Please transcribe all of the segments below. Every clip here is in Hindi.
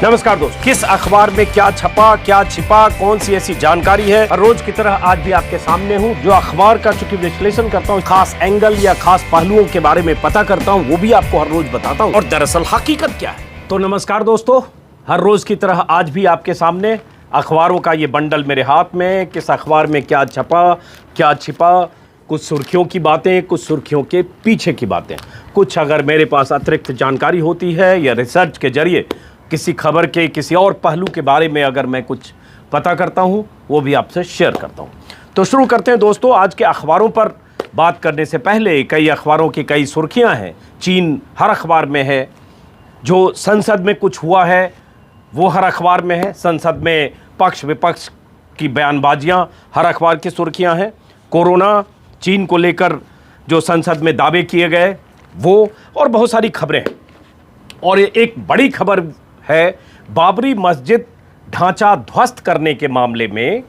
नमस्कार दोस्त, किस अखबार में क्या छपा, क्या छिपा, कौन सी ऐसी जानकारी है, हर रोज की तरह आज भी आपके सामने हूं। जो अखबार का चूंकि विश्लेषण करता हूं, खास एंगल या खास पहलुओं के बारे में पता करता हूं, वो भी आपको हर रोज बताता हूं और दरअसल हकीकत क्या है। तो नमस्कार दोस्तों, हर रोज की तरह आज भी आपके सामने अखबारों का ये बंडल मेरे हाथ में। किस अखबार में क्या छपा, क्या छिपा, कुछ सुर्खियों की बातें, कुछ सुर्खियों के पीछे की बातें, कुछ अगर मेरे पास अतिरिक्त जानकारी होती है या रिसर्च के जरिए किसी खबर के किसी और पहलू के बारे में अगर मैं कुछ पता करता हूं, वो भी आपसे शेयर करता हूं। तो शुरू करते हैं दोस्तों। आज के अखबारों पर बात करने से पहले कई अखबारों की कई सुर्खियां हैं। चीन हर अखबार में है, जो संसद में कुछ हुआ है वो हर अखबार में है, संसद में पक्ष विपक्ष की बयानबाजियां हर अखबार की सुर्खियां हैं। कोरोना, चीन को लेकर जो संसद में दावे किए गए वो, और बहुत सारी खबरें हैं। और एक बड़ी खबर है, बाबरी मस्जिद ढांचा ध्वस्त करने के मामले में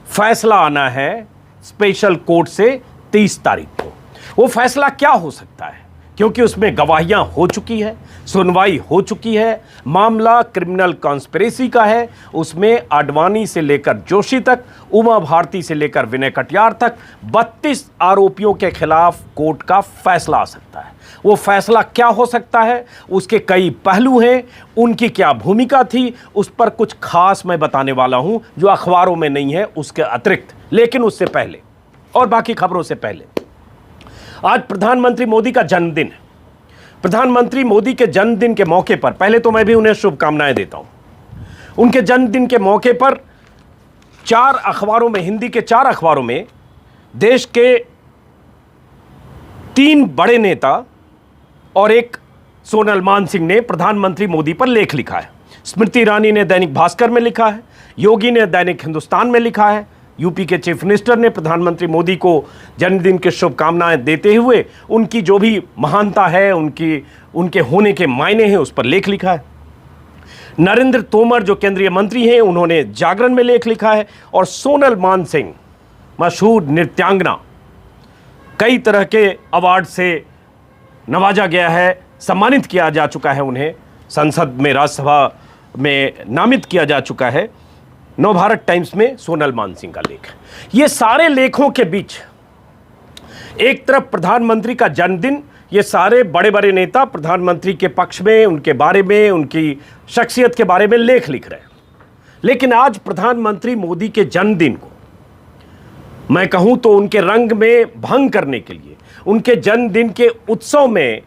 फैसला आना है स्पेशल कोर्ट से 30 तारीख को। वो फैसला क्या हो सकता है, क्योंकि उसमें गवाहियां हो चुकी है, सुनवाई हो चुकी है, मामला क्रिमिनल कॉन्स्पिरेसी का है। उसमें आडवाणी से लेकर जोशी तक, उमा भारती से लेकर विनय कटियार तक 32 आरोपियों के खिलाफ कोर्ट का फैसला आ सकता है। वो फैसला क्या हो सकता है, उसके कई पहलू हैं, उनकी क्या भूमिका थी, उस पर कुछ खास मैं बताने वाला हूं जो अखबारों में नहीं है उसके अतिरिक्त। लेकिन उससे पहले और बाकी खबरों से पहले, आज प्रधानमंत्री मोदी का जन्मदिन है। प्रधानमंत्री मोदी के जन्मदिन के मौके पर पहले तो मैं भी उन्हें शुभकामनाएं देता हूं। उनके जन्मदिन के मौके पर 4 अखबारों में, हिंदी के 4 अखबारों में देश के 3 बड़े नेता और एक सोनल मानसिंह ने प्रधानमंत्री मोदी पर लेख लिखा है। स्मृति ईरानी ने दैनिक भास्कर में लिखा है, योगी ने दैनिक हिंदुस्तान में लिखा है, यूपी के चीफ मिनिस्टर ने प्रधानमंत्री मोदी को जन्मदिन की शुभकामनाएं देते हुए उनकी जो भी महानता है, उनके होने के मायने हैं, उस पर लेख लिखा है। नरेंद्र तोमर जो केंद्रीय मंत्री हैं, उन्होंने जागरण में लेख लिखा है। और सोनल मानसिंह, मशहूर नृत्यांगना, कई तरह के अवार्ड से नवाजा गया है, सम्मानित किया जा चुका है, उन्हें संसद में, राज्यसभा में नामित किया जा चुका है। नवभारत टाइम्स में सोनल मानसिंह का लेख है। ये सारे लेखों के बीच एक तरफ प्रधानमंत्री का जन्मदिन, ये सारे बड़े बड़े नेता प्रधानमंत्री के पक्ष में, उनके बारे में, उनकी शख्सियत के बारे में लेख लिख रहे हैं। लेकिन आज प्रधानमंत्री मोदी के जन्मदिन को मैं कहूं तो उनके रंग में भंग करने के लिए, उनके जन्मदिन के उत्सव में,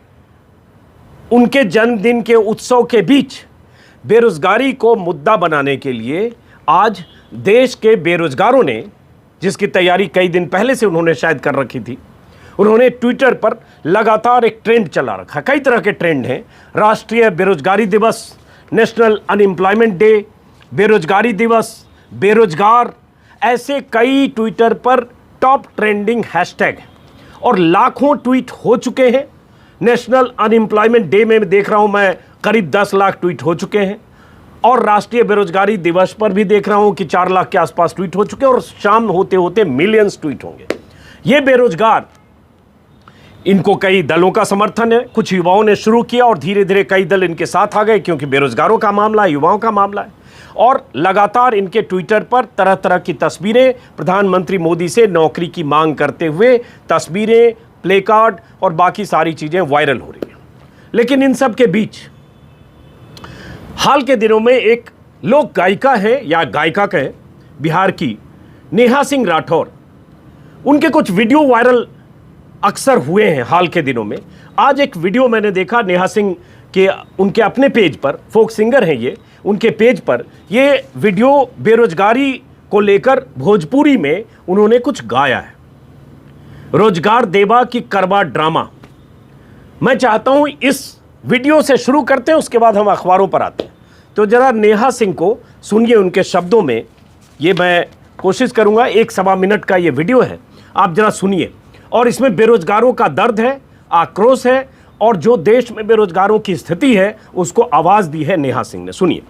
उनके जन्मदिन के उत्सव के बीच बेरोजगारी को मुद्दा बनाने के लिए आज देश के बेरोजगारों ने, जिसकी तैयारी कई दिन पहले से उन्होंने शायद कर रखी थी, उन्होंने ट्विटर पर लगातार एक ट्रेंड चला रखा। कई तरह के ट्रेंड हैं, राष्ट्रीय बेरोजगारी दिवस, नेशनल अनएम्प्लॉयमेंट डे, बेरोजगारी दिवस, बेरोजगार, ऐसे कई ट्विटर पर टॉप ट्रेंडिंग हैशटैग और लाखों ट्वीट हो चुके हैं। नेशनल अनएम्प्लॉयमेंट डे में देख रहा हूं मैं करीब 10 लाख ट्वीट हो चुके हैं, और राष्ट्रीय बेरोजगारी दिवस पर भी देख रहा हूं कि 4 लाख के आसपास ट्वीट हो चुके हैं, और शाम होते होते मिलियंस ट्वीट होंगे। ये बेरोजगार, इनको कई दलों का समर्थन है, कुछ युवाओं ने शुरू किया और धीरे धीरे कई दल इनके साथ आ गए, क्योंकि बेरोजगारों का मामला है, युवाओं का मामला है। और लगातार इनके ट्विटर पर तरह तरह की तस्वीरें, प्रधानमंत्री मोदी से नौकरी की मांग करते हुए तस्वीरें, प्ले कार्ड और बाकी सारी चीजें वायरल हो रही हैं। लेकिन इन सब के बीच हाल के दिनों में एक लोक गायिका है, या गायिका कहें, बिहार की नेहा सिंह राठौर, उनके कुछ वीडियो वायरल अक्सर हुए हैं हाल के दिनों में। आज एक वीडियो मैंने देखा नेहा सिंह के, उनके अपने पेज पर, फोक सिंगर हैं ये, उनके पेज पर ये वीडियो बेरोजगारी को लेकर भोजपुरी में उन्होंने कुछ गाया है। रोजगार देवा की करवा ड्रामा। मैं चाहता हूं इस वीडियो से शुरू करते हैं, उसके बाद हम अखबारों पर आते हैं। तो जरा नेहा सिंह को सुनिए उनके शब्दों में, ये मैं कोशिश करूंगा, 1-1.25 मिनट का ये वीडियो है, आप जरा सुनिए। और इसमें बेरोजगारों का दर्द है, आक्रोश है, और जो देश में बेरोजगारों की स्थिति है उसको आवाज दी है नेहा सिंह ने। सुनिए।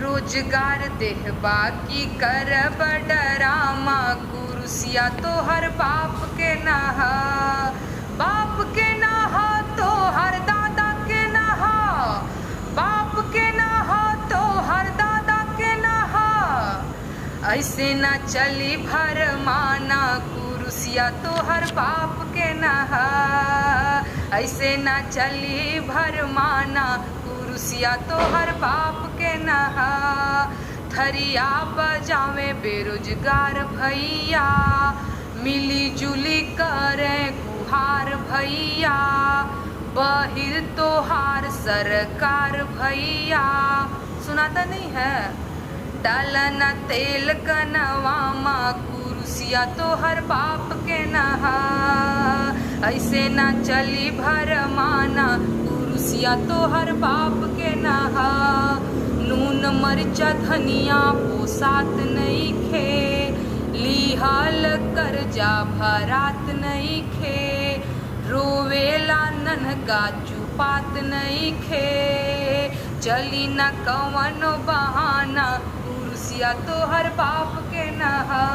रोजगार देहबा की करब डरामा, कुर्सिया तो हर बाप के नहा, बाप के नहा तो हर दादा के नहा, बाप के ऐसे न चली भरमाना कुरुसिया तो हर बाप के नहा। ऐसे न चली भरमाना कुरुसिया तो हर बाप के नहा। थरिया बजावे बेरोजगार भैया, मिली जुली करे गुहार भैया। बहिर तोहार सरकार भैया, सुनाता नहीं है। डालना तेल कनवामा कुरुसिया तो हर बाप के नहा। ऐसे ना चली भरमाना कुरुसिया तो हर बाप के नहा। नून मरिचा धनिया पोसात नहीं खे, लिहाल कर्जा भरात नहीं खे। रोवेला ननका चुपात नहीं खे, चली न कवनो बहाना कुरुसिया तो हर बाप के नहा।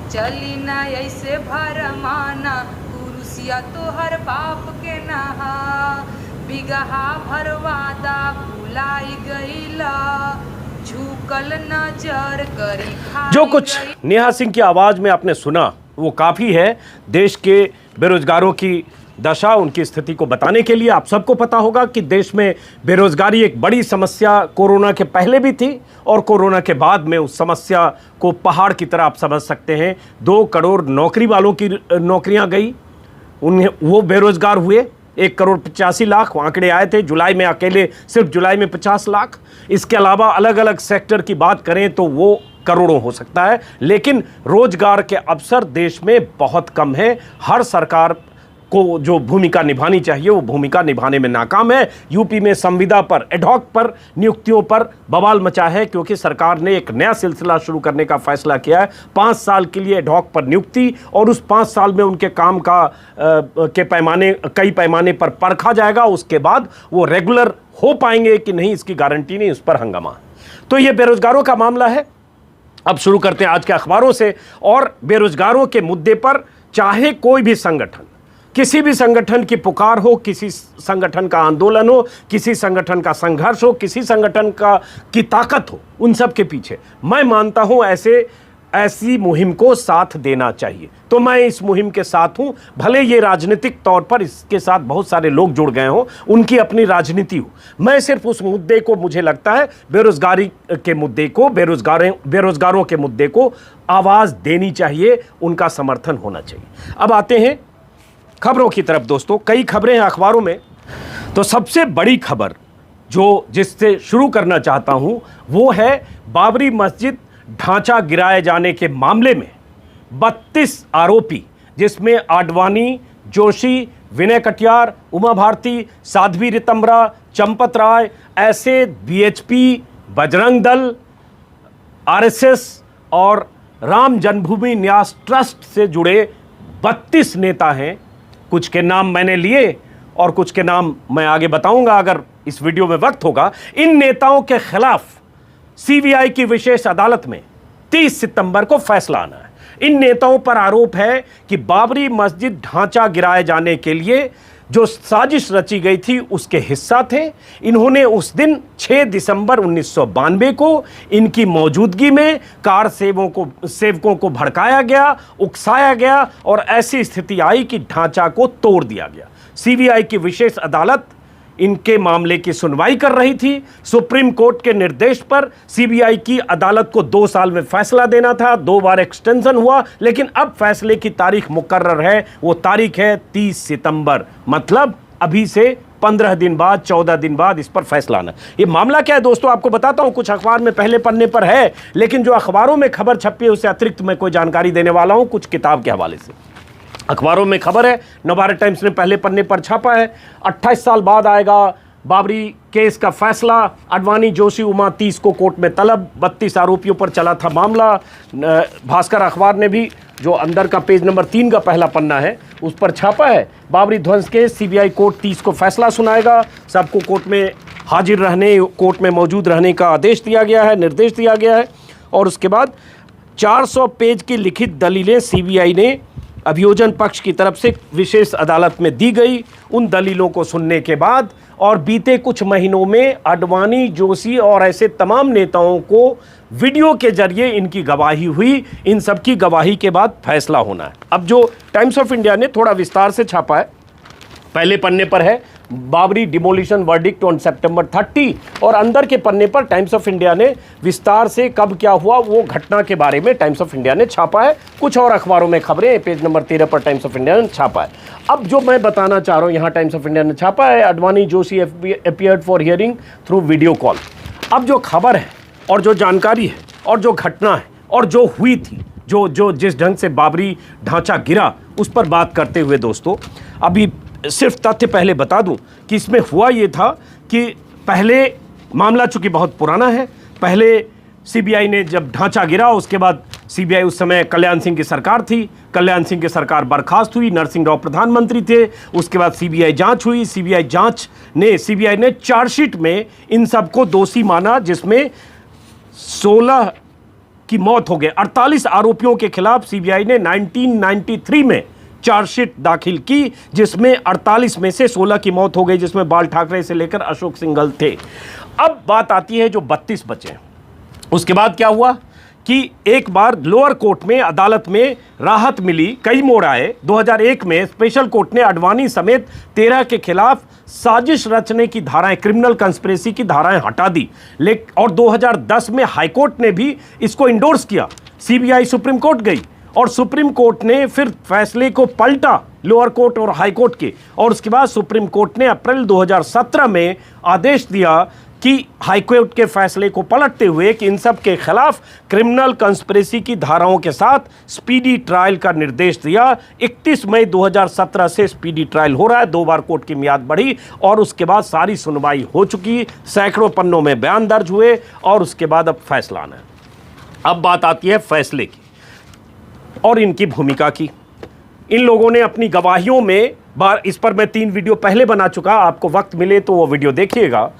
चली न ऐसे भरमाना कुरुसिया तो हर बाप के नहा। बिगहा भरवादा भुलाई गईला, झुकल नजर करी खाई। जो कुछ नेहा सिंह की आवाज में आपने सुना वो काफ़ी है देश के बेरोजगारों की दशा, उनकी स्थिति को बताने के लिए। आप सबको पता होगा कि देश में बेरोजगारी एक बड़ी समस्या कोरोना के पहले भी थी और कोरोना के बाद में उस समस्या को पहाड़ की तरह आप समझ सकते हैं। 2 करोड़ नौकरी वालों की नौकरियां गई, उन्हें वो बेरोजगार हुए। 1 करोड़ 85 लाख आंकड़े आए थे जुलाई में, अकेले सिर्फ जुलाई में 50 लाख। इसके अलावा अलग अलग सेक्टर की बात करें तो वो करोड़ों हो सकता है, लेकिन रोजगार के अवसर देश में बहुत कम है। हर सरकार को जो भूमिका निभानी चाहिए वो भूमिका निभाने में नाकाम है। यूपी में संविदा पर, एडहॉक पर नियुक्तियों पर बवाल मचा है, क्योंकि सरकार ने एक नया सिलसिला शुरू करने का फैसला किया है। 5 साल के लिए एडहॉक पर नियुक्ति, और उस 5 साल में उनके काम का कई पैमाने पर परखा जाएगा। उसके बाद वो रेगुलर हो पाएंगे कि नहीं, इसकी गारंटी नहीं, उस पर हंगामा। तो ये बेरोजगारों का मामला है। अब शुरू करते हैं आज के अखबारों से। और बेरोजगारों के मुद्दे पर चाहे कोई भी संगठन, किसी भी संगठन की पुकार हो, किसी संगठन का आंदोलन हो, किसी संगठन का संघर्ष हो, किसी संगठन की ताकत हो, उन सब के पीछे मैं मानता हूं ऐसी मुहिम को साथ देना चाहिए। तो मैं इस मुहिम के साथ हूं, भले ये राजनीतिक तौर पर इसके साथ बहुत सारे लोग जुड़ गए हों, उनकी अपनी राजनीति हो। मैं सिर्फ उस मुद्दे को, मुझे लगता है बेरोजगारी के मुद्दे को, बेरोजगारों के मुद्दे को आवाज़ देनी चाहिए, उनका समर्थन होना चाहिए। अब आते हैं खबरों की तरफ दोस्तों। कई खबरें हैं अखबारों में, तो सबसे बड़ी खबर जिससे शुरू करना चाहता हूं वो है बाबरी मस्जिद ढांचा गिराए जाने के मामले में 32 आरोपी, जिसमें आडवाणी, जोशी, विनय कटियार, उमा भारती, साध्वी रितंबरा, चंपत राय, ऐसे बीएचपी, बजरंग दल, आरएसएस और राम जन्मभूमि न्यास ट्रस्ट से जुड़े 32 नेता हैं। कुछ के नाम मैंने लिए और कुछ के नाम मैं आगे बताऊंगा अगर इस वीडियो में वक्त होगा। इन नेताओं के खिलाफ सीबीआई की विशेष अदालत में 30 सितंबर को फैसला आना है। इन नेताओं पर आरोप है कि बाबरी मस्जिद ढांचा गिराए जाने के लिए जो साजिश रची गई थी उसके हिस्सा थे। इन्होंने उस दिन 6 दिसंबर 1992 को इनकी मौजूदगी में कार सेवकों को भड़काया गया, उकसाया गया और ऐसी स्थिति आई कि ढांचा को तोड़ दिया गया। सीबीआई की विशेष अदालत इनके मामले की सुनवाई कर रही थी। सुप्रीम कोर्ट के निर्देश पर सीबीआई की अदालत को 2 साल में फैसला देना था, 2 बार एक्सटेंशन हुआ, लेकिन अब फैसले की तारीख मुकर्रर है। वो तारीख है 30 सितंबर, मतलब अभी से 15 दिन बाद, 14 दिन बाद इस पर फैसला आना। ये मामला क्या है दोस्तों, आपको बताता हूं। कुछ अखबार में पहले पन्ने पर है, लेकिन जो अखबारों में खबर छपी है उससे अतिरिक्त मैं कोई जानकारी देने वाला हूं कुछ किताब के हवाले से। अखबारों में खबर है, नवभारत टाइम्स ने पहले पन्ने पर छापा है, 28 साल बाद आएगा बाबरी केस का फैसला। आडवाणी, जोशी, उमा 30 को कोर्ट में तलब, 32 आरोपियों पर चला था मामला। भास्कर अखबार ने भी जो अंदर का पेज नंबर 3 का पहला पन्ना है उस पर छापा है, बाबरी ध्वंस केस सीबीआई कोर्ट 30 को फैसला सुनाएगा। सबको कोर्ट में हाजिर रहने, कोर्ट में मौजूद रहने का आदेश दिया गया है, निर्देश दिया गया है। और उसके बाद 400 पेज की लिखित दलीलें सीबीआई ने अभियोजन पक्ष की तरफ से विशेष अदालत में दी गई उन दलीलों को सुनने के बाद और बीते कुछ महीनों में आडवाणी, जोशी और ऐसे तमाम नेताओं को वीडियो के जरिए इनकी गवाही हुई, इन सब की गवाही के बाद फैसला होना है। अब जो टाइम्स ऑफ इंडिया ने थोड़ा विस्तार से छापा है, पहले पन्ने पर है बाबरी डिमोलिशन वर्डिक्ट ऑन सितंबर 30 और अंदर के पन्ने पर टाइम्स ऑफ इंडिया ने विस्तार से कब क्या हुआ वो घटना के बारे में टाइम्स ऑफ इंडिया ने छापा है। कुछ और अखबारों में खबरें पेज नंबर 13 पर टाइम्स ऑफ इंडिया ने छापा है। अब जो मैं बताना चाह रहा हूं यहां टाइम्स ऑफ इंडिया ने छापा है, Advani Joshi appeared for hearing through video call. अब जो खबर है और जो जानकारी है और जो घटना है और जो हुई थी, जो जिस ढंग से बाबरी ढांचा गिरा, उस पर बात करते हुए दोस्तों अभी सिर्फ तथ्य पहले बता दूं कि इसमें हुआ ये था कि पहले मामला चूंकि बहुत पुराना है, पहले सीबीआई ने जब ढांचा गिरा उसके बाद सीबीआई उस समय कल्याण सिंह की सरकार थी, कल्याण सिंह की सरकार बर्खास्त हुई, नरसिंह राव प्रधानमंत्री थे, उसके बाद सीबीआई जांच हुई, सीबीआई ने चार्जशीट में इन सबको दोषी माना जिसमें 16 की मौत हो गई। 48 आरोपियों के खिलाफ सीबीआई ने 1993 में चार्जशीट दाखिल की जिसमें 48 में से 16 की मौत हो गई, जिसमें बाल ठाकरे से लेकर अशोक सिंघल थे। अब बात आती है जो 32 बचे। उसके बाद क्या हुआ कि एक बार लोअर कोर्ट में अदालत में राहत मिली, कई मोड़ आए। 2001 में स्पेशल कोर्ट ने आडवाणी समेत 13 के खिलाफ साजिश रचने की धाराएं, क्रिमिनल कंस्पिरेसी की धाराएं हटा दी। और 2010 में हाईकोर्ट ने भी इसको इंडोर्स किया। सीबीआई सुप्रीम कोर्ट गई और सुप्रीम कोर्ट ने फिर फैसले को पलटा, लोअर कोर्ट और हाई कोर्ट के, और उसके बाद सुप्रीम कोर्ट ने अप्रैल 2017 में आदेश दिया कि हाई कोर्ट के फैसले को पलटते हुए कि इन सब के खिलाफ क्रिमिनल कंस्पिरेसी की धाराओं के साथ स्पीडी ट्रायल का निर्देश दिया। 31 मई 2017 से स्पीडी ट्रायल हो रहा है, 2 बार कोर्ट की मियाद बढ़ी और उसके बाद सारी सुनवाई हो चुकी, सैकड़ों पन्नों में बयान दर्ज हुए और उसके बाद अब फैसला आना है। अब बात आती है फैसले की और इनकी भूमिका की। इन लोगों ने अपनी गवाहियों में इस पर मैं 3 वीडियो पहले बना चुका, आपको वक्त मिले तो वो वीडियो देखिएगा।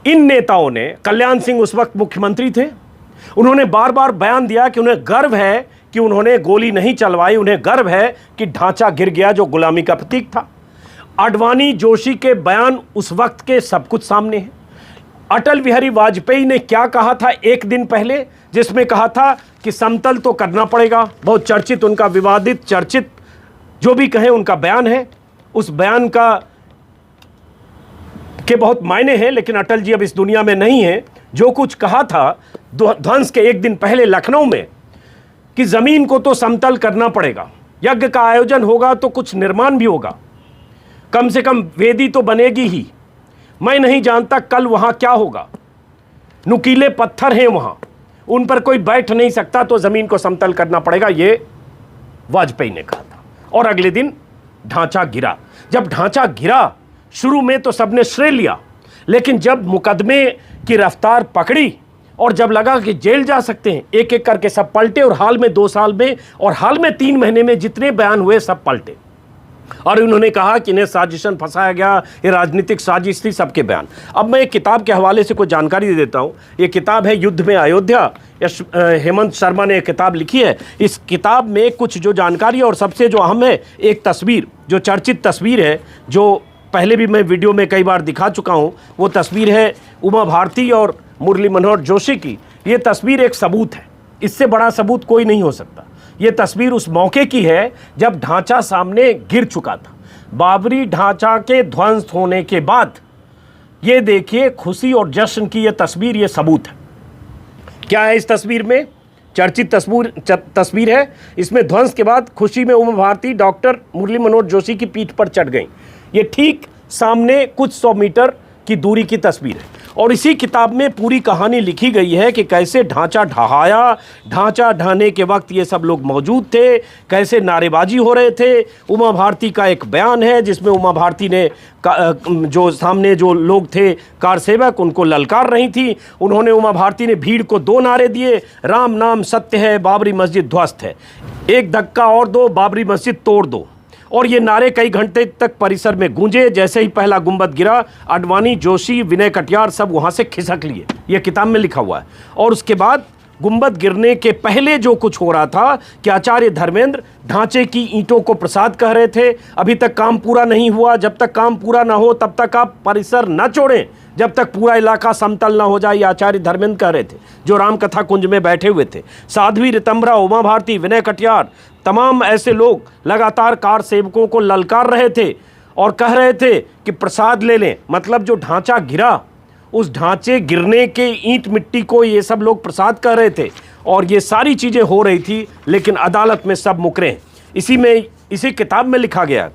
इन नेताओं ने, कल्याण सिंह उस वक्त मुख्यमंत्री थे, उन्होंने बार बार बयान दिया कि उन्हें गर्व है कि उन्होंने गोली नहीं चलवाई, उन्हें गर्व है कि ढांचा गिर गया जो गुलामी का प्रतीक था। आडवाणी, जोशी के बयान उस वक्त के सब कुछ सामने हैं। अटल बिहारी वाजपेयी ने क्या कहा था एक दिन पहले, जिसमें कहा था कि समतल तो करना पड़ेगा। बहुत चर्चित, उनका विवादित, चर्चित जो भी कहें उनका बयान है। उस बयान के बहुत मायने हैं, लेकिन अटल जी अब इस दुनिया में नहीं है। जो कुछ कहा था ध्वंस के एक दिन पहले लखनऊ में कि जमीन को तो समतल करना पड़ेगा, यज्ञ का आयोजन होगा तो कुछ निर्माण भी होगा, कम से कम वेदी तो बनेगी ही। मैं नहीं जानता कल वहां क्या होगा, नुकीले पत्थर हैं वहां, उन पर कोई बैठ नहीं सकता, तो जमीन को समतल करना पड़ेगा, ये वाजपेयी ने कहा था। और अगले दिन ढांचा गिरा। जब ढांचा गिरा शुरू में तो सबने श्रेय लिया, लेकिन जब मुकदमे की रफ्तार पकड़ी और जब लगा कि जेल जा सकते हैं, एक एक करके सब पलटे और हाल में 2 साल में और हाल में 3 महीने में जितने बयान हुए सब पलटे और उन्होंने कहा कि इन्हें साजिशन फंसाया गया, ये राजनीतिक साजिश थी, सबके बयान। अब मैं एक किताब के हवाले से कुछ जानकारी दे देता हूँ। ये किताब है युद्ध में अयोध्या, हेमंत शर्मा ने एक किताब लिखी है। इस किताब में कुछ जो जानकारी और सबसे जो अहम है, एक तस्वीर, जो चर्चित तस्वीर है, जो पहले भी मैं वीडियो में कई बार दिखा चुका हूँ, वो तस्वीर है उमा भारती और मुरली मनोहर जोशी की। ये तस्वीर एक सबूत है, इससे बड़ा सबूत कोई नहीं हो सकता। ये तस्वीर उस मौके की है जब ढांचा सामने गिर चुका था। बाबरी ढांचा के ध्वंस होने के बाद ये देखिए खुशी और जश्न की ये तस्वीर, ये सबूत है। क्या है इस तस्वीर में? चर्चित तस्वीर है। इसमें ध्वंस के बाद खुशी में उमा भारती डॉक्टर मुरली मनोहर जोशी की पीठ पर चढ़ गई। ये ठीक सामने कुछ 100 मीटर की दूरी की तस्वीर है और इसी किताब में पूरी कहानी लिखी गई है कि कैसे ढांचा ढहाया, ढांचा ढहाने के वक्त ये सब लोग मौजूद थे, कैसे नारेबाजी हो रहे थे। उमा भारती का एक बयान है जिसमें उमा भारती ने जो सामने जो लोग थे कार सेवक, उनको ललकार रही थी। उन्होंने, उमा भारती ने भीड़ को 2 नारे दिए, राम नाम सत्य है, बाबरी मस्जिद ध्वस्त है, एक धक्का और दो, बाबरी मस्जिद तोड़ दो। और ये नारे कई घंटे तक परिसर में गूंजे। जैसे ही पहला गुंबद गिरा, आडवाणी, जोशी, विनय कटियार सब वहाँ से खिसक लिए। ये किताब में लिखा हुआ है। और उसके बाद गुंबद गिरने के पहले जो कुछ हो रहा था कि आचार्य धर्मेंद्र ढांचे की ईंटों को प्रसाद कह रहे थे, अभी तक काम पूरा नहीं हुआ, जब तक काम पूरा ना हो तब तक आप परिसर न छोड़ें, जब तक पूरा इलाका समतल ना हो जाए, ये आचार्य धर्मेंद्र कह रहे थे जो रामकथा कुंज में बैठे हुए थे। साध्वी रितंभरा, उमा भारती, विनय कटियार, तमाम ऐसे लोग लगातार कार सेवकों को ललकार रहे थे और कह रहे थे कि प्रसाद ले लें। मतलब जो ढांचा गिरा, उस ढांचे गिरने के ईंट मिट्टी को ये सब लोग प्रसाद कह रहे थे और ये सारी चीज़ें हो रही थी, लेकिन अदालत में सब मुकरे। इसी किताब में लिखा गया,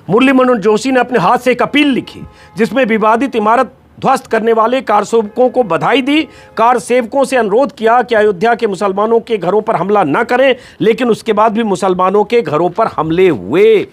मुरली मनोहर जोशी ने अपने हाथ से एक अपील लिखी जिसमें विवादित इमारत ध्वस्त करने वाले कार सेवकों को बधाई दी, कार सेवकों से अनुरोध किया कि अयोध्या के मुसलमानों के घरों पर हमला न करें, लेकिन उसके बाद भी मुसलमानों के घरों पर हमले हुए।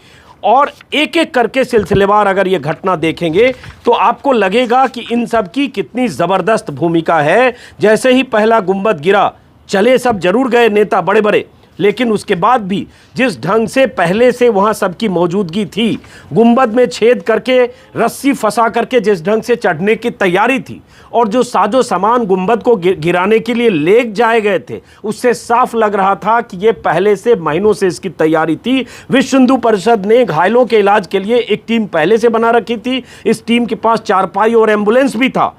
और एक एक करके सिलसिलेवार अगर ये घटना देखेंगे तो आपको लगेगा कि इन सब की कितनी ज़बरदस्त भूमिका है। जैसे ही पहला गुंबद गिरा, चले सब जरूर गए नेता बड़े बड़े, लेकिन उसके बाद भी जिस ढंग से पहले से वहाँ सबकी मौजूदगी थी, गुंबद में छेद करके रस्सी फंसा करके जिस ढंग से चढ़ने की तैयारी थी और जो साजो सामान गुंबद को गिराने के लिए ले जाए गए थे, उससे साफ लग रहा था कि ये पहले से महीनों से इसकी तैयारी थी। विश्व हिंदू परिषद ने घायलों के इलाज के लिए एक टीम पहले से बना रखी थी। इस टीम के पास चारपाई और एम्बुलेंस भी था।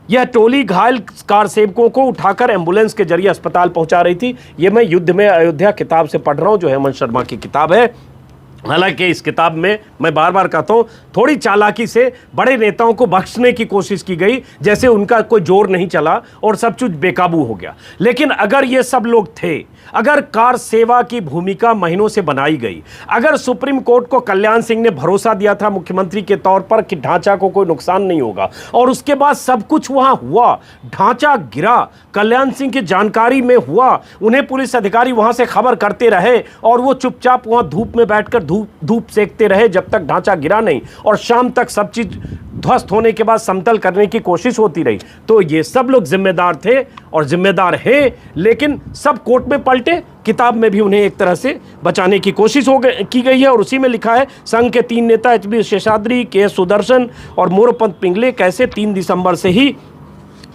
यह टोली घायल कार सेवकों को उठाकर एम्बुलेंस के जरिए अस्पताल पहुंचा रही थी। यह मैं युद्ध में अयोध्या किताब से पढ़ रहा हूं, जो हेमंत शर्मा की किताब है। हालांकि इस किताब में मैं बार बार कहता हूं, थोड़ी चालाकी से बड़े नेताओं को बख्शने की कोशिश की गई, जैसे उनका कोई जोर नहीं चला और सब कुछ बेकाबू हो गया। लेकिन अगर ये सब लोग थे, अगर कार सेवा की भूमिका महीनों से बनाई गई, अगर सुप्रीम कोर्ट को कल्याण सिंह ने भरोसा दिया था मुख्यमंत्री के तौर पर कि ढांचा को कोई नुकसान नहीं होगा, और उसके बाद सब कुछ वहां हुआ, ढांचा गिरा, कल्याण सिंह की जानकारी में हुआ, उन्हें पुलिस अधिकारी वहां से खबर करते रहे और वो चुपचाप वहां धूप में बैठकर धूप सेकते रहे जब तक ढांचा गिरा नहीं, और शाम तक सब चीज ध्वस्त होने के बाद समतल करने की कोशिश होती रही। तो ये सब लोग जिम्मेदार थे और जिम्मेदार हैं, लेकिन सब कोर्ट में पलटे। किताब में भी उन्हें एक तरह से बचाने की कोशिश की गई है और उसी में लिखा है, संघ के 3 नेता एच.बी. शेषाद्री, के सुदर्शन और मोरोपंत पिंगले कैसे 3 दिसंबर से ही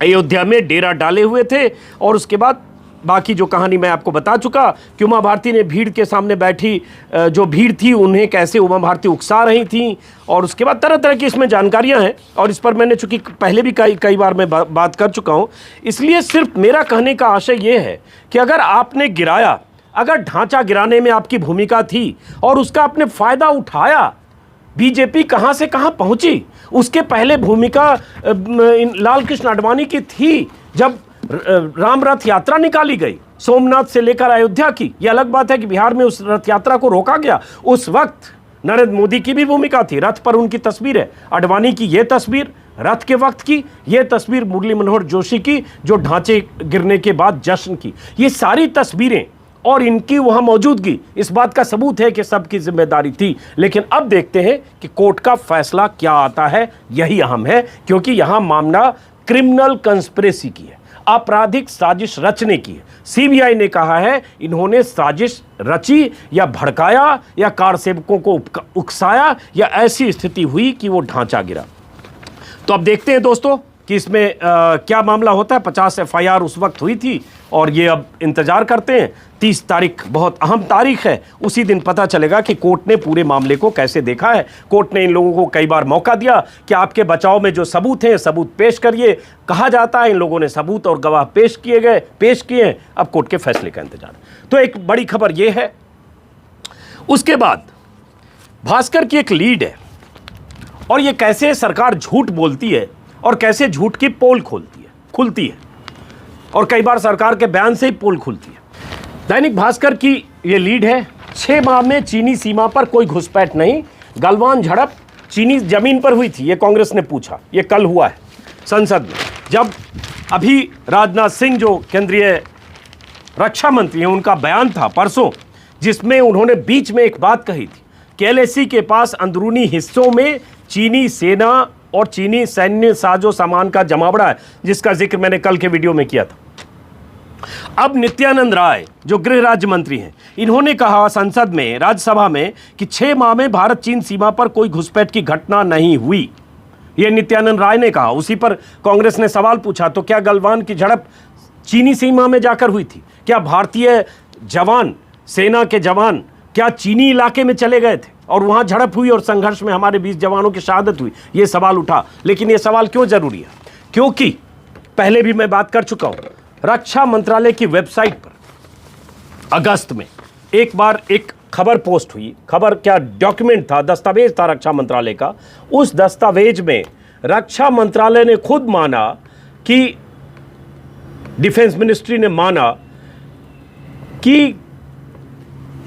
अयोध्या में डेरा डाले हुए थे। और उसके बाद बाकी जो कहानी मैं आपको बता चुका कि उमा भारती ने भीड़ के सामने बैठी, जो भीड़ थी उन्हें कैसे उमा भारती उकसा रही थी, और उसके बाद तरह तरह की इसमें जानकारियां हैं। और इस पर मैंने चूंकि पहले भी कई बार मैं बात कर चुका हूं, इसलिए सिर्फ मेरा कहने का आशय ये है कि अगर आपने गिराया, अगर ढांचा गिराने में आपकी भूमिका थी और उसका आपने फ़ायदा उठाया, बीजेपी कहाँ से कहाँ पहुंची। उसके पहले भूमिका लाल कृष्ण आडवाणी की थी जब राम रथ यात्रा निकाली गई सोमनाथ से लेकर अयोध्या की। यह अलग बात है कि बिहार में उस रथ यात्रा को रोका गया। उस वक्त नरेंद्र मोदी की भी भूमिका थी, रथ पर उनकी तस्वीर है, आडवाणी की यह तस्वीर रथ के वक्त की, यह तस्वीर मुरली मनोहर जोशी की जो ढांचे गिरने के बाद जश्न की। ये सारी तस्वीरें और इनकी वहां मौजूदगी इस बात का सबूत है कि सबकी जिम्मेदारी थी। लेकिन अब देखते हैं कि कोर्ट का फैसला क्या आता है। यही अहम है, क्योंकि यहां मामला क्रिमिनल कंस्पिरेसी की है, आपराधिक साजिश रचने की है। सीबीआई ने कहा है इन्होंने साजिश रची या भड़काया या कार सेवकों को उकसाया या ऐसी स्थिति हुई कि वो ढांचा गिरा। तो अब देखते हैं दोस्तों कि इसमें क्या मामला होता है। 50 एफआईआर उस वक्त हुई थी और ये अब इंतजार करते हैं। 30 तारीख बहुत अहम तारीख है, उसी दिन पता चलेगा कि कोर्ट ने पूरे मामले को कैसे देखा है। कोर्ट ने इन लोगों को कई बार मौका दिया कि आपके बचाव में जो सबूत हैं सबूत पेश करिए, कहा जाता है। इन लोगों ने सबूत और गवाह पेश किए। अब कोर्ट के फैसले का इंतजार। तो एक बड़ी खबर ये है। उसके बाद भास्कर की एक लीड है और ये कैसे सरकार झूठ बोलती है और कैसे झूठ की पोल खुलती है और कई बार सरकार के बयान से ही पोल खुलती है। दैनिक भास्कर की ये लीड है, 6 माह में चीनी सीमा पर कोई घुसपैठ नहीं, गलवान झड़प चीनी जमीन पर हुई थी, ये कांग्रेस ने पूछा। ये कल हुआ है संसद में, जब अभी राजनाथ सिंह जो केंद्रीय रक्षा मंत्री हैं उनका बयान था परसों, जिसमें उन्होंने बीच में एक बात कही थी कि एलएसी के पास अंदरूनी हिस्सों में चीनी सेना और चीनी सैन्य साजो सामान का जमावड़ा है, जिसका जिक्र मैंने कल के वीडियो में किया था। अब नित्यानंद राय जो गृह राज्य मंत्री हैं, इन्होंने कहा संसद में, राज्यसभा में कि 6 माह में भारत चीन सीमा पर कोई घुसपैठ की घटना नहीं हुई। यह नित्यानंद राय ने कहा। उसी पर कांग्रेस ने सवाल पूछा, तो क्या गलवान की झड़प चीनी सीमा में जाकर हुई थी? क्या भारतीय जवान, सेना के जवान क्या चीनी इलाके में चले गए थे और वहां झड़प हुई और संघर्ष में हमारे 20 जवानों की शहादत हुई? यह सवाल उठा। लेकिन यह सवाल क्यों जरूरी है? क्योंकि पहले भी मैं बात कर चुका हूं, रक्षा मंत्रालय की वेबसाइट पर अगस्त में एक बार एक खबर पोस्ट हुई। खबर क्या, डॉक्यूमेंट था, दस्तावेज था रक्षा मंत्रालय का। उस दस्तावेज में रक्षा मंत्रालय ने खुद माना कि डिफेंस मिनिस्ट्री ने माना कि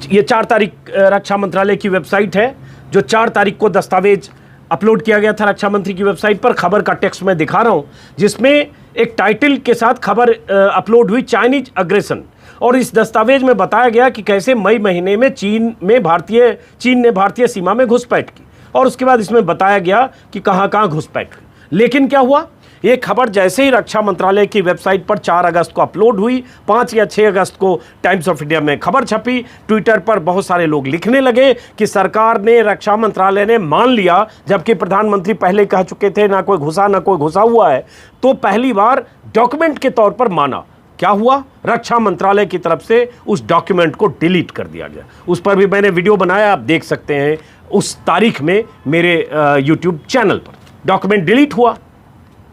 ये 4 तारीख रक्षा मंत्रालय की वेबसाइट है, जो 4 तारीख को दस्तावेज अपलोड किया गया था रक्षा मंत्री की वेबसाइट पर। खबर का टेक्स्ट मैं दिखा रहा हूं, जिसमें एक टाइटल के साथ खबर अपलोड हुई, चाइनीज अग्रेशन। और इस दस्तावेज में बताया गया कि कैसे मई महीने में चीन ने भारतीय सीमा में घुसपैठ की, और उसके बाद इसमें बताया गया कि कहां घुसपैठ हुई। लेकिन क्या हुआ, ये खबर जैसे ही रक्षा मंत्रालय की वेबसाइट पर 4 अगस्त को अपलोड हुई, 5 या 6 अगस्त को टाइम्स ऑफ इंडिया में खबर छपी। ट्विटर पर बहुत सारे लोग लिखने लगे कि सरकार ने, रक्षा मंत्रालय ने मान लिया, जबकि प्रधानमंत्री पहले कह चुके थे ना कोई घुसा हुआ है। तो पहली बार डॉक्यूमेंट के तौर पर माना। क्या हुआ, रक्षा मंत्रालय की तरफ से उस डॉक्यूमेंट को डिलीट कर दिया गया। उस पर भी मैंने वीडियो बनाया, आप देख सकते हैं उस तारीख में मेरे यूट्यूब चैनल पर। डॉक्यूमेंट डिलीट हुआ।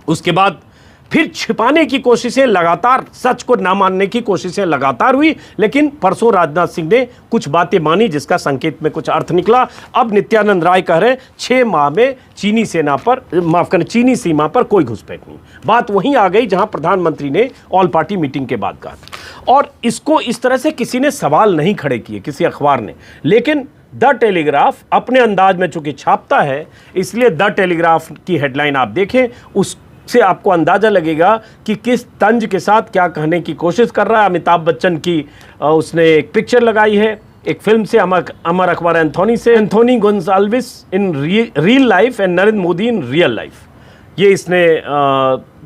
उसके बाद फिर छिपाने की कोशिशें लगातार, सच को ना मानने की कोशिशें लगातार हुई। लेकिन परसों राजनाथ सिंह ने कुछ बातें मानी जिसका संकेत में कुछ अर्थ निकला। अब नित्यानंद राय कह रहे हैं 6 माह में चीनी सीमा पर कोई घुसपैठ नहीं। बात वहीं आ गई जहां प्रधानमंत्री ने ऑल पार्टी मीटिंग के बाद कहा। और इसको इस तरह से किसी ने सवाल नहीं खड़े किए, किसी अखबार ने। लेकिन द टेलीग्राफ अपने अंदाज में चूंकि छापता है, इसलिए द टेलीग्राफ की हेडलाइन आप देखें, उससे आपको अंदाजा लगेगा कि किस तंज के साथ क्या कहने की कोशिश कर रहा है। अमिताभ बच्चन की उसने एक पिक्चर लगाई है एक फिल्म से, अमर अकबर एंथोनी से, Anthony Gonsalves in real life and Narendra Modi in real life. ये इसने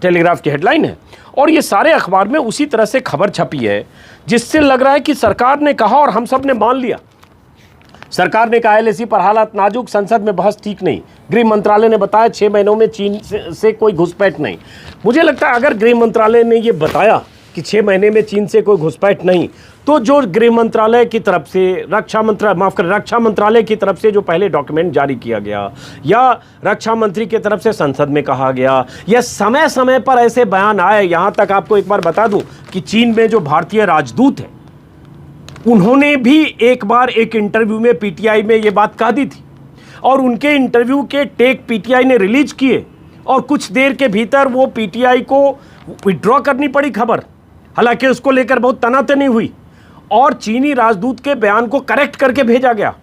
टेलीग्राफ की हेडलाइन है। और ये सारे अखबार में उसी तरह से खबर छपी है, जिससे लग रहा है कि सरकार ने कहा और हम सब ने मान लिया। सरकार ने कहा LAC पर हालात नाजुक, संसद में बहस ठीक नहीं। गृह मंत्रालय ने बताया 6 महीनों में चीन से कोई घुसपैठ नहीं। मुझे लगता है अगर गृह मंत्रालय ने ये बताया कि 6 महीने में चीन से कोई घुसपैठ नहीं, तो जो गृह मंत्रालय की तरफ से रक्षा मंत्रालय की तरफ से जो पहले डॉक्यूमेंट जारी किया गया, या रक्षा मंत्री की तरफ से संसद में कहा गया, या समय समय पर ऐसे बयान आए। यहाँ तक आपको एक बार बता दूं कि चीन में जो भारतीय राजदूत हैं, उन्होंने भी एक बार एक इंटरव्यू में PTI में ये बात कह दी थी, और उनके इंटरव्यू के टेक PTI ने रिलीज किए, और कुछ देर के भीतर वो PTI को विड्रॉ करनी पड़ी खबर। हालांकि उसको लेकर बहुत तनातनी हुई, और चीनी राजदूत के बयान को करेक्ट करके भेजा गया,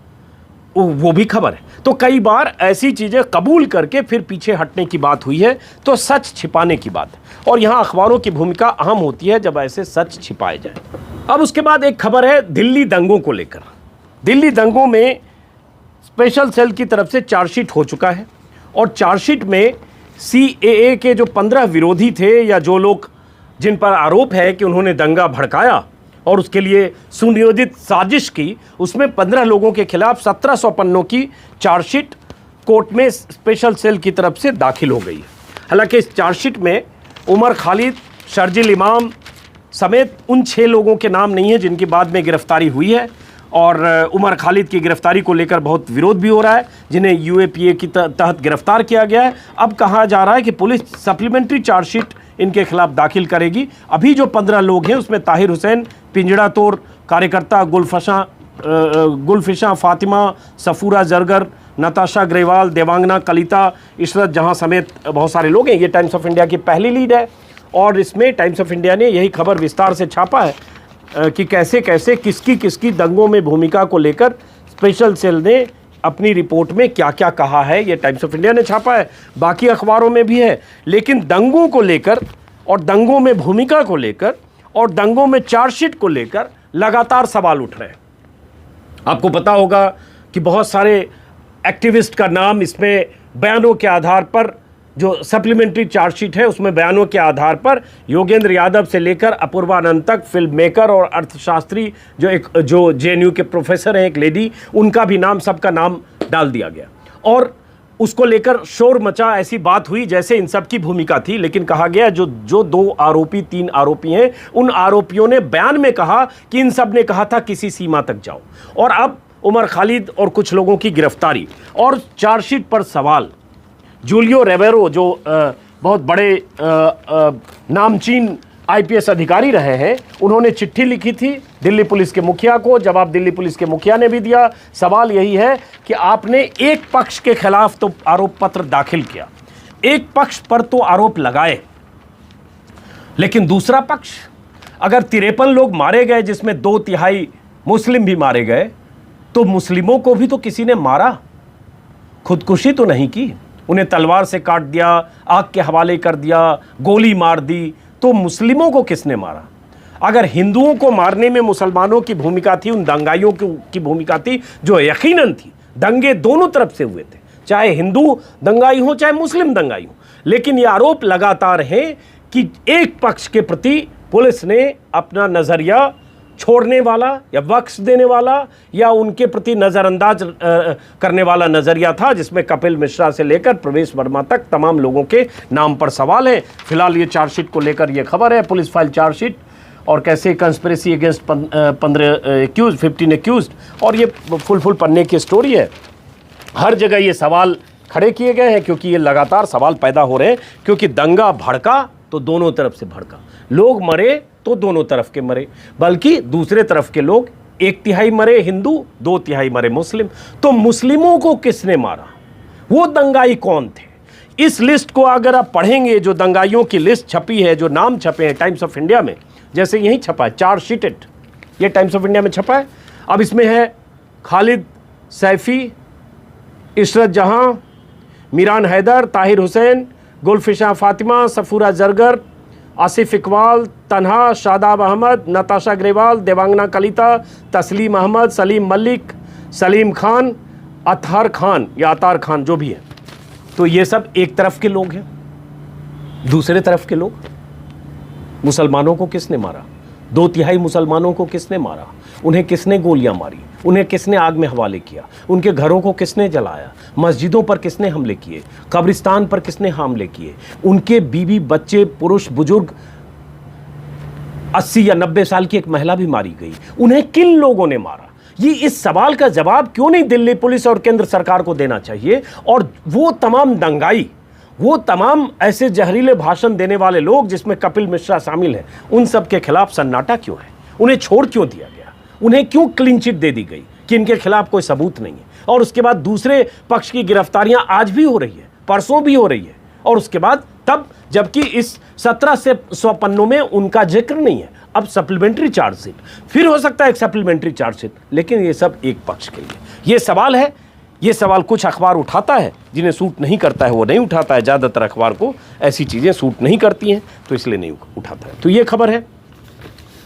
वो भी खबर है। तो कई बार ऐसी चीजें कबूल करके फिर पीछे हटने की बात हुई है, तो सच छिपाने की बात है। और यहां अखबारों की भूमिका अहम होती है जब ऐसे सच छिपाए जाए। अब उसके बाद एक खबर है दिल्ली दंगों को लेकर। दिल्ली दंगों में स्पेशल सेल की तरफ से चार्जशीट हो चुका है, और चार्जशीट में CAA के जो 15 विरोधी थे, या जो लोग जिन पर आरोप है कि उन्होंने दंगा भड़काया और उसके लिए सुनियोजित साजिश की, उसमें 15 लोगों के खिलाफ 1700 पन्नों की चार्जशीट कोर्ट में स्पेशल सेल की तरफ से दाखिल हो गई है। हालांकि इस चार्जशीट में उमर खालिद, शर्जिल इमाम समेत उन 6 लोगों के नाम नहीं है जिनकी बाद में गिरफ्तारी हुई है, और उमर खालिद की गिरफ्तारी को लेकर बहुत विरोध भी हो रहा है, जिन्हें UAPA के तहत गिरफ्तार किया गया है। अब कहा जा रहा है कि पुलिस सप्लीमेंट्री चार्जशीट इनके खिलाफ दाखिल करेगी। अभी जो 15 लोग हैं उसमें ताहिर हुसैन, पिंजड़ा तोड़ कार्यकर्ता गुलफिशा फातिमा, सफूरा जरगर, नताशा ग्रेवाल, देवांगना कलिता, इशरत जहां समेत बहुत सारे लोग हैं। ये टाइम्स ऑफ इंडिया की पहली लीड है, और इसमें टाइम्स ऑफ इंडिया ने यही खबर विस्तार से छापा है कि कैसे कैसे किसकी दंगों में भूमिका को लेकर स्पेशल सेल ने अपनी रिपोर्ट में क्या क्या कहा है। ये टाइम्स ऑफ इंडिया ने छापा है, बाकी अखबारों में भी है। लेकिन दंगों को लेकर, और दंगों में भूमिका को लेकर, और दंगों में चार्जशीट को लेकर लगातार सवाल उठ रहे हैं। आपको पता होगा कि बहुत सारे एक्टिविस्ट का नाम इसमें बयानों के आधार पर, जो सप्लीमेंट्री चार्जशीट है उसमें बयानों के आधार पर योगेंद्र यादव से लेकर अपूर्वा आनंद तक, फिल्म मेकर और अर्थशास्त्री जो JNU के प्रोफेसर हैं, एक लेडी, उनका भी नाम, सबका नाम डाल दिया गया। और उसको लेकर शोर मचा, ऐसी बात हुई जैसे इन सब की भूमिका थी। लेकिन कहा गया जो 2 आरोपी 3 आरोपी हैं, उन आरोपियों ने बयान में कहा कि इन सब ने कहा था किसी सीमा तक जाओ। और अब उमर खालिद और कुछ लोगों की गिरफ्तारी और चार्जशीट पर सवाल। जूलियो रेवेरो जो बहुत बड़े नामचीन आईपीएस अधिकारी रहे हैं, उन्होंने चिट्ठी लिखी थी दिल्ली पुलिस के मुखिया को। जवाब दिल्ली पुलिस के मुखिया ने भी दिया। सवाल यही है कि आपने एक पक्ष के खिलाफ तो आरोप पत्र दाखिल किया, एक पक्ष पर तो आरोप लगाए, लेकिन दूसरा पक्ष, अगर 53 लोग मारे गए जिसमें 2/3 मुस्लिम भी मारे गए, तो मुस्लिमों को भी तो किसी ने मारा, खुदकुशी तो नहीं की। उन्हें तलवार से काट दिया, आग के हवाले कर दिया, गोली मार दी, तो मुस्लिमों को किसने मारा? अगर हिंदुओं को मारने में मुसलमानों की भूमिका थी, उन दंगाइयों की भूमिका थी, जो यकीनन थी। दंगे दोनों तरफ से हुए थे, चाहे हिंदू दंगाई हो चाहे मुस्लिम दंगाई हो। लेकिन ये आरोप लगातार है कि एक पक्ष के प्रति पुलिस ने अपना नजरिया छोड़ने वाला या वक्स देने वाला या उनके प्रति नज़रअंदाज करने वाला नज़रिया था, जिसमें कपिल मिश्रा से लेकर प्रवेश वर्मा तक तमाम लोगों के नाम पर सवाल है। फिलहाल ये चार्जशीट को लेकर ये खबर है, पुलिस फाइल चार्जशीट, और कैसे कंस्पिरेसी अगेंस्ट 15 एक्यूज, और ये फुल पन्ने की स्टोरी है। हर जगह ये सवाल खड़े किए गए हैं, क्योंकि ये लगातार सवाल पैदा हो रहे हैं। क्योंकि दंगा भड़का तो दोनों तरफ से भड़का, लोग मरे तो दोनों तरफ के मरे, बल्कि दूसरे तरफ के लोग 1/3 मरे हिंदू, 2/3 मरे मुस्लिम। तो मुस्लिमों को किसने मारा? वो दंगाई कौन थे? इस लिस्ट को अगर आप पढ़ेंगे, जो दंगाइयों की लिस्ट छपी है, जो नाम छपे हैं टाइम्स ऑफ इंडिया में, जैसे यही छपा है चार्जशीटेड, ये टाइम्स ऑफ इंडिया में छपा है। अब इसमें है खालिद सैफी, इशरत जहां, मीरान हैदर, ताहिर हुसैन, गुलफिशा फातिमा, सफूरा जरगर, आसिफ इकबाल, तन्हा, शादाब अहमद, नताशा ग्रेवाल, देवांगना कलिता, तस्लीम अहमद, सलीम मलिक, सलीम खान, अतहर खान या अतार खान, जो भी है। तो ये सब एक तरफ के लोग हैं। दूसरे तरफ के लोग, मुसलमानों को किसने मारा? 2/3 मुसलमानों को किसने मारा? उन्हें किसने गोलियां मारी? उन्हें किसने आग में हवाले किया? उनके घरों को किसने जलाया? मस्जिदों पर किसने हमले किए? कब्रिस्तान पर किसने हमले किए? उनके बीवी बच्चे, पुरुष, बुजुर्ग, 80 या 90 साल की एक महिला भी मारी गई। उन्हें किन लोगों ने मारा? ये इस सवाल का जवाब क्यों नहीं दिल्ली पुलिस और केंद्र सरकार को देना चाहिए? और वो तमाम दंगाई, वो तमाम ऐसे जहरीले भाषण देने वाले लोग, जिसमें कपिल मिश्रा शामिल है, उन सब के खिलाफ सन्नाटा क्यों है? उन्हें छोड़ क्यों दिया गया? उन्हें क्यों क्लीन चिट दे दी गई कि इनके खिलाफ कोई सबूत नहीं है? और उसके बाद दूसरे पक्ष की गिरफ्तारियां आज भी हो रही है, परसों भी हो रही है, और उसके बाद तब, जबकि इस 17 से 100 पन्नों में उनका जिक्र नहीं है। अब सप्लीमेंट्री चार्जशीट, फिर हो सकता है एक सप्लीमेंट्री चार्जशीट, लेकिन ये सब एक पक्ष के लिए। ये सवाल है, ये सवाल कुछ अखबार उठाता है, जिन्हें सूट नहीं करता है वो नहीं उठाता है। ज़्यादातर अखबार को ऐसी चीज़ें सूट नहीं करती हैं, तो इसलिए नहीं उठाता है। तो ये खबर है।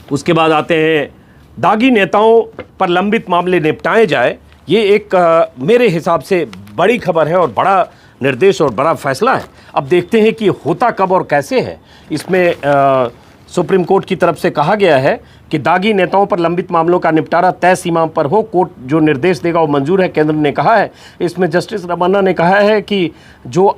उसके बाद आते हैं, दागी नेताओं पर लंबित मामले निपटाए जाए। ये एक मेरे हिसाब से बड़ी खबर है और बड़ा निर्देश और बड़ा फैसला है। अब देखते हैं कि होता कब और कैसे है। इसमें सुप्रीम कोर्ट की तरफ से कहा गया है कि दागी नेताओं पर लंबित मामलों का निपटारा तय सीमा पर हो, कोर्ट जो निर्देश देगा वो मंजूर है, केंद्र ने कहा है। इसमें जस्टिस रमन्ना ने कहा है कि जो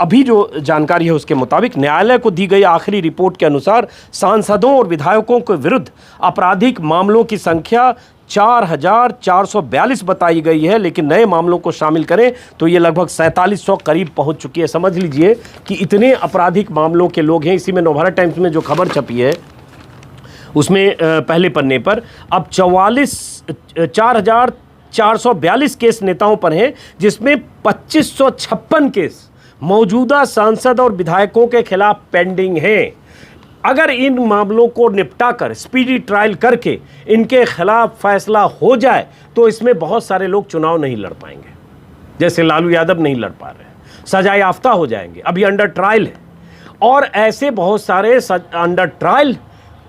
जानकारी है उसके मुताबिक न्यायालय को दी गई आखिरी रिपोर्ट के अनुसार सांसदों और विधायकों के विरुद्ध आपराधिक मामलों की संख्या 4,442 बताई गई है, लेकिन नए मामलों को शामिल करें तो ये लगभग 4700 करीब पहुंच चुकी है। समझ लीजिए कि इतने आपराधिक मामलों के लोग हैं। इसी में नवभारत टाइम्स में जो खबर छपी है उसमें पहले पन्ने पर अब 4,442 केस नेताओं पर हैं, जिसमें 2556 केस मौजूदा सांसद और विधायकों के खिलाफ पेंडिंग हैं। अगर इन मामलों को निपटाकर स्पीडी ट्रायल करके इनके खिलाफ फैसला हो जाए तो इसमें बहुत सारे लोग चुनाव नहीं लड़ पाएंगे, जैसे लालू यादव नहीं लड़ पा रहे हैं, सजा याफ्ता हो जाएंगे, अभी अंडर ट्रायल है। और ऐसे बहुत सारे अंडर ट्रायल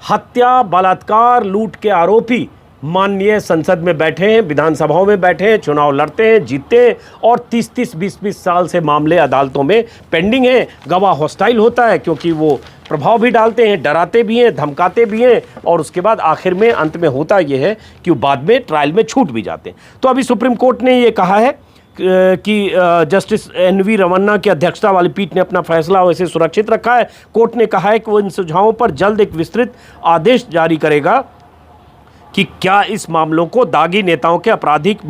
हत्या, बलात्कार, लूट के आरोपी माननीय संसद में बैठे हैं, विधानसभाओं में बैठे हैं, चुनाव लड़ते हैं, जीतते हैं, और 30-30, 20-20 साल से मामले अदालतों में पेंडिंग हैं। गवाह हॉस्टाइल होता है, क्योंकि वो प्रभाव भी डालते हैं, डराते भी हैं, धमकाते भी हैं, और उसके बाद आखिर में अंत में होता यह है कि वो बाद में ट्रायल में छूट भी जाते हैं। तो अभी सुप्रीम कोर्ट ने ये कहा है कि जस्टिस NV रमन्ना की अध्यक्षता वाली पीठ ने अपना फैसला वैसे सुरक्षित रखा है। कोर्ट ने कहा है कि वो इन सुझावों पर जल्द एक विस्तृत आदेश जारी करेगा कि क्या इस मामलों को दागी नेताओं के आपराधिक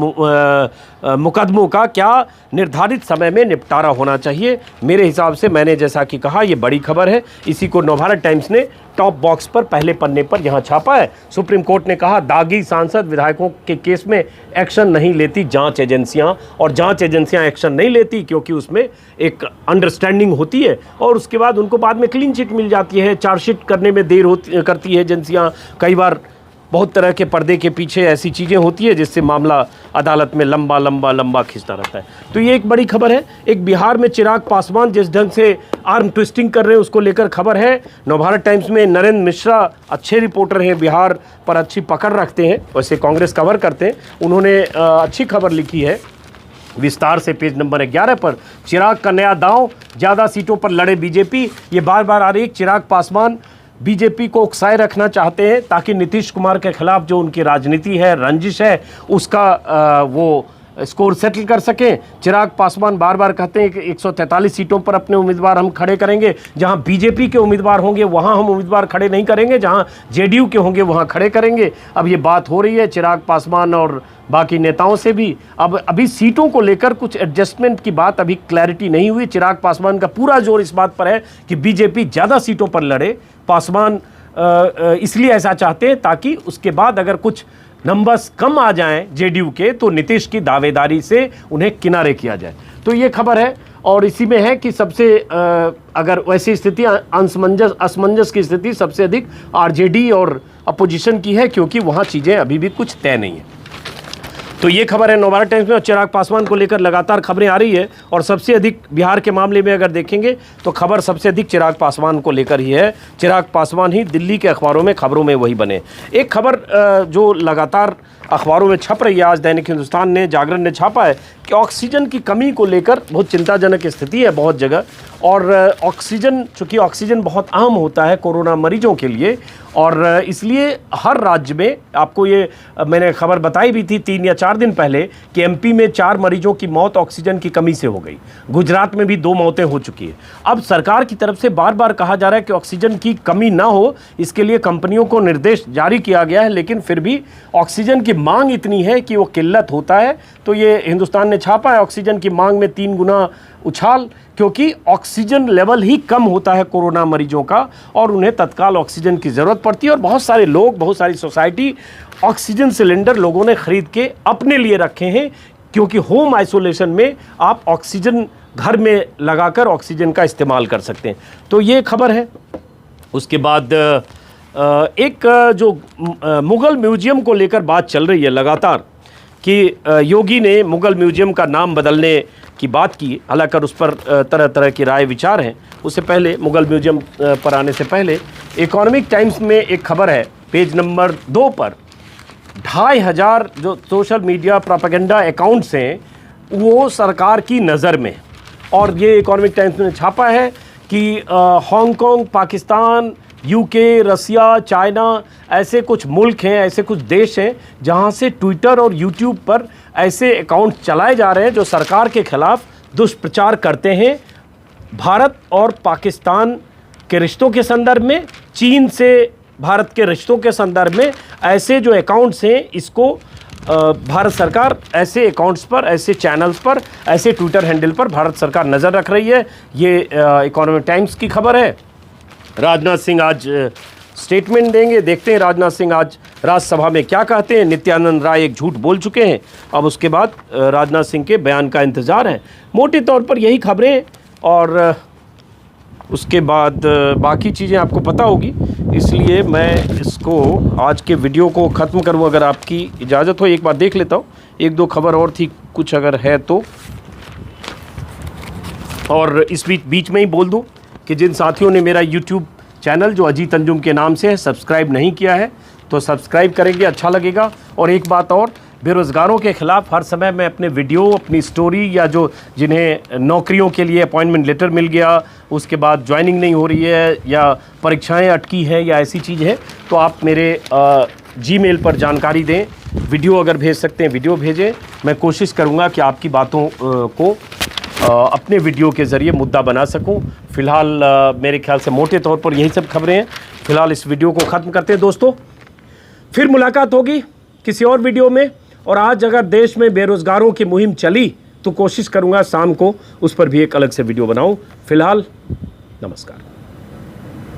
मुकदमों का क्या निर्धारित समय में निपटारा होना चाहिए। मेरे हिसाब से मैंने जैसा कि कहा, ये बड़ी खबर है। इसी को नवभारत टाइम्स ने टॉप बॉक्स पर पहले पन्ने पर यहाँ छापा है। सुप्रीम कोर्ट ने कहा दागी सांसद विधायकों के केस में एक्शन नहीं लेती जांच एजेंसियां, और जांच एजेंसियां एक्शन नहीं लेती क्योंकि उसमें एक अंडरस्टैंडिंग होती है और उसके बाद उनको बाद में क्लीन चिट मिल जाती है। चार्जशीट करने में देर करती है एजेंसियाँ, कई बार बहुत तरह के पर्दे के पीछे ऐसी चीज़ें होती है जिससे मामला अदालत में लंबा खिंचता रहता है। तो ये एक बड़ी खबर है। एक बिहार में चिराग पासवान जिस ढंग से आर्म ट्विस्टिंग कर रहे हैं उसको लेकर खबर है। नवभारत टाइम्स में नरेंद्र मिश्रा अच्छे रिपोर्टर हैं, बिहार पर अच्छी पकड़ रखते हैं, वैसे कांग्रेस कवर करते हैं। उन्होंने अच्छी खबर लिखी है विस्तार से पेज नंबर 11 पर। चिराग का नया दांव, ज़्यादा सीटों पर लड़े बीजेपी। ये बार बार आ रही। चिराग पासवान बीजेपी को उकसाए रखना चाहते हैं ताकि नीतीश कुमार के खिलाफ जो उनकी राजनीति है, रंजिश है, उसका वो स्कोर सेटल कर सकें। चिराग पासवान बार बार कहते हैं कि 143 सीटों पर अपने उम्मीदवार हम खड़े करेंगे। जहां बीजेपी के उम्मीदवार होंगे वहां हम उम्मीदवार खड़े नहीं करेंगे, जहां जेडीयू के होंगे वहां खड़े करेंगे। अब ये बात हो रही है चिराग पासवान और बाकी नेताओं से भी। अब अभी सीटों को लेकर कुछ एडजस्टमेंट की बात अभी क्लैरिटी नहीं हुई। चिराग पासवान का पूरा जोर इस बात पर है कि बीजेपी ज़्यादा सीटों पर लड़े। पासवान इसलिए ऐसा चाहते हैं ताकि उसके बाद अगर कुछ नंबर्स कम आ जाएं जेडीयू के तो नीतीश की दावेदारी से उन्हें किनारे किया जाए। तो ये खबर है और इसी में है कि सबसे अगर वैसी स्थिति असमंजस की स्थिति सबसे अधिक आरजेडी और अपोजिशन की है क्योंकि वहाँ चीज़ें अभी भी कुछ तय नहीं है। तो ये खबर है नवभारत टाइम्स में और चिराग पासवान को लेकर लगातार खबरें आ रही है और सबसे अधिक बिहार के मामले में अगर देखेंगे तो खबर सबसे अधिक चिराग पासवान को लेकर ही है। चिराग पासवान ही दिल्ली के अखबारों में खबरों में वही बने। एक खबर जो लगातार अखबारों में छप रही है, आज दैनिक हिंदुस्तान ने, जागरण ने छापा है कि ऑक्सीजन की कमी को लेकर बहुत चिंताजनक स्थिति है बहुत जगह। और ऑक्सीजन, चूँकि ऑक्सीजन बहुत अहम होता है कोरोना मरीजों के लिए और इसलिए हर राज्य में, आपको ये मैंने खबर बताई भी थी 3 या 4 दिन पहले कि एमपी में 4 मरीजों की मौत ऑक्सीजन की कमी से हो गई। गुजरात में भी 2 मौतें हो चुकी है। अब सरकार की तरफ से बार बार कहा जा रहा है कि ऑक्सीजन की कमी ना हो, इसके लिए कंपनियों को निर्देश जारी किया गया है, लेकिन फिर भी ऑक्सीजन की मांग इतनी है कि वो किल्लत होता है। तो ये हिंदुस्तान ने छापा है, ऑक्सीजन की मांग में 3 गुना उछाल, क्योंकि ऑक्सीजन लेवल ही कम होता है कोरोना मरीजों का और उन्हें तत्काल ऑक्सीजन की ज़रूरत पड़ती है। और बहुत सारे लोग, बहुत सारी सोसाइटी ऑक्सीजन सिलेंडर लोगों ने ख़रीद के अपने लिए रखे हैं क्योंकि होम आइसोलेशन में आप ऑक्सीजन घर में लगाकर ऑक्सीजन का इस्तेमाल कर सकते हैं। तो ये खबर है। उसके बाद एक जो मुग़ल म्यूज़ियम को लेकर बात चल रही है लगातार कि योगी ने मुग़ल म्यूज़ियम का नाम बदलने की बात की, हालांकि उस पर तरह तरह की राय विचार हैं। उससे पहले मुग़ल म्यूज़ियम पर आने से पहले इकोनॉमिक टाइम्स में एक खबर है पेज नंबर 2 पर, 2500 जो सोशल मीडिया प्रोपेगेंडा अकाउंट्स हैं वो सरकार की नज़र में। और ये इकोनॉमिक टाइम्स ने छापा है कि हांगकांग, पाकिस्तान, यूके, रसिया, चाइना, ऐसे कुछ मुल्क हैं, ऐसे कुछ देश हैं जहां से ट्विटर और यूट्यूब पर ऐसे अकाउंट चलाए जा रहे हैं जो सरकार के खिलाफ दुष्प्रचार करते हैं। भारत और पाकिस्तान के रिश्तों के संदर्भ में, चीन से भारत के रिश्तों के संदर्भ में ऐसे जो अकाउंट्स हैं, इसको भारत सरकार ऐसे अकाउंट्स पर, ऐसे चैनल्स पर, ऐसे ट्विटर हैंडल पर भारत सरकार नज़र रख रही है। ये इकोनॉमिक टाइम्स की खबर है। राजनाथ सिंह आज स्टेटमेंट देंगे, देखते हैं राजनाथ सिंह आज राज्यसभा में क्या कहते हैं। नित्यानंद राय एक झूठ बोल चुके हैं, अब उसके बाद राजनाथ सिंह के बयान का इंतज़ार है। मोटे तौर पर यही खबरें और उसके बाद बाकी चीज़ें आपको पता होगी, इसलिए मैं इसको आज के वीडियो को ख़त्म करूँ। अगर आपकी इजाज़त हो एक बार देख लेता हूँ, 1-2 खबर और थी कुछ अगर है तो। और इस बीच में ही बोल दूँ कि जिन साथियों ने मेरा YouTube चैनल जो अजीत अंजुम के नाम से है सब्सक्राइब नहीं किया है तो सब्सक्राइब करेंगे, अच्छा लगेगा। और एक बात और, बेरोज़गारों के ख़िलाफ़ हर समय मैं अपने वीडियो, अपनी स्टोरी, या जो जिन्हें नौकरियों के लिए अपॉइंटमेंट लेटर मिल गया, उसके बाद ज्वाइनिंग नहीं हो रही है या परीक्षाएं अटकी हैं या ऐसी चीज़ है, तो आप मेरे जीमेल पर जानकारी दें वीडियो अगर भेज सकते हैं वीडियो भेजें। मैं कोशिश करूंगा कि आपकी बातों को अपने वीडियो के ज़रिए मुद्दा बना सकूं। फ़िलहाल मेरे ख्याल से मोटे तौर पर यही सब खबरें हैं। फ़िलहाल इस वीडियो को ख़त्म करते हैं दोस्तों, फिर मुलाकात होगी किसी और वीडियो में। और आज अगर देश में बेरोज़गारों की मुहिम चली तो कोशिश करूंगा शाम को उस पर भी एक अलग से वीडियो बनाऊं। फ़िलहाल नमस्कार।